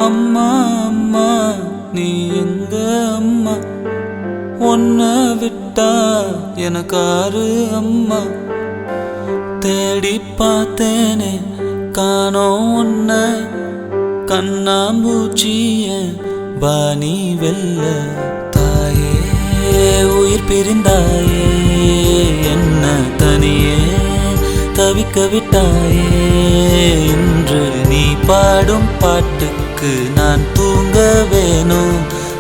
அம்மா அம்மா நீ எங்க அம்மா, உன்னை விட்டா எனக்காரு அம்மா. தேடி பார்த்தேனே காணோம் உன்னை, கண்ணாம்பூச்சிய வாணி வெல்ல. தாயே உயிர் பிரிந்தாயே, என்ன தனியே தவிக்க விட்டாயே. இன்று நீ பாடும் பாட்டுக்கு நான் தூங்க வேணும்,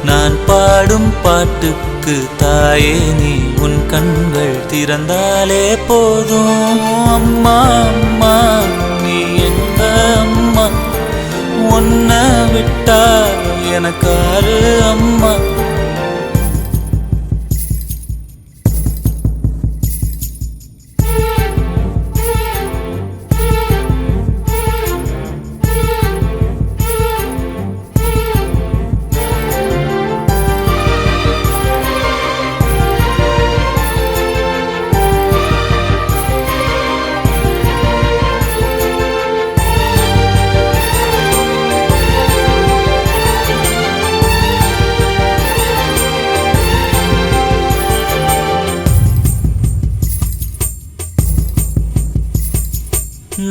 நான் பாடும் பாட்டுக்கு தாயே நீ உன் கண்கள் திறந்தாலே போதும். அம்மா அம்மா நீ எங்க அம்மா, உன்னை விட்டா எனக்காரு அம்மா.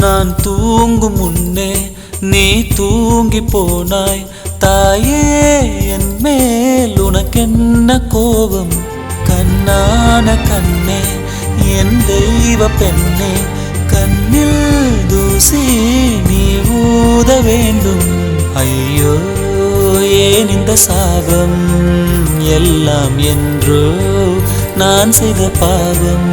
நான் தூங்கும் முன்னே நீ தூங்கி போனாய் தாயே, என் மேல் உனக்கென்ன கோபம். கண்ணான கண்ணே என் தெய்வ பெண்ணே, கண்ணில் தூசி நீ ஊத வேண்டும். ஐயோ ஏன் இந்த சாபம், எல்லாம் என்றோ நான் செய்த பாவம்.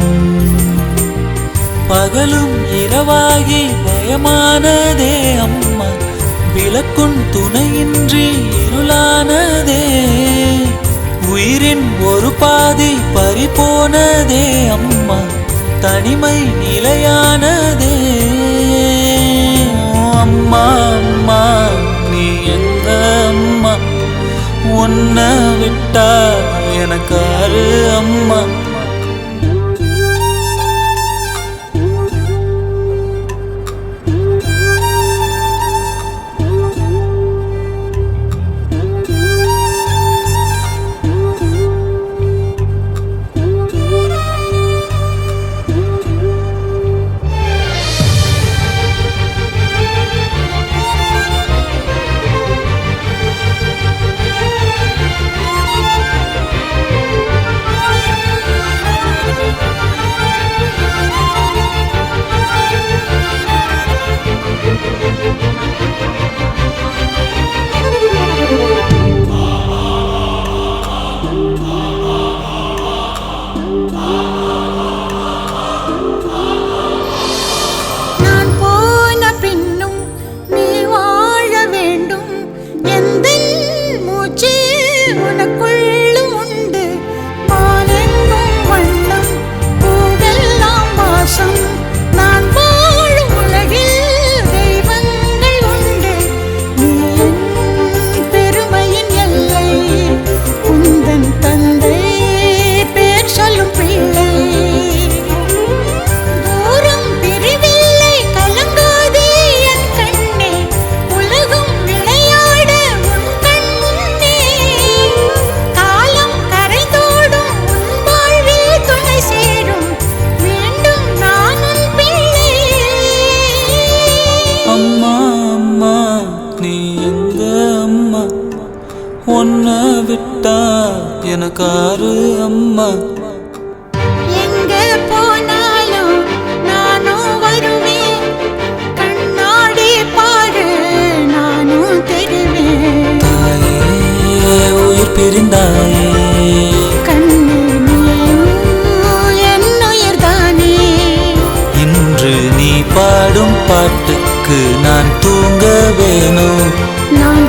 பகலும் இரவாகி பயமானதே அம்மா, விளக்குன் துணையின்றி இருளானதே. உயிரின் ஒரு பாதி பறிபோனதே அம்மா, தனிமை நிலையானதே. அம்மா அம்மா நீ எங்க அம்மா, உன்னை விட்டா எனக்காரு அம்மா. உன்னை விட்டா எனக்காரு அம்மா. எங்க போனாலும் நானும் வருவேன், கண்ணாடி பாரு நானும் தெரிவேன். தாயே உயிர் பிரிந்தாயே, கண்ணு நீயும் என் உயிர்தானே. இன்று நீ பாடும் பாட்டுக்கு நான் தூங்க வேணும், நான்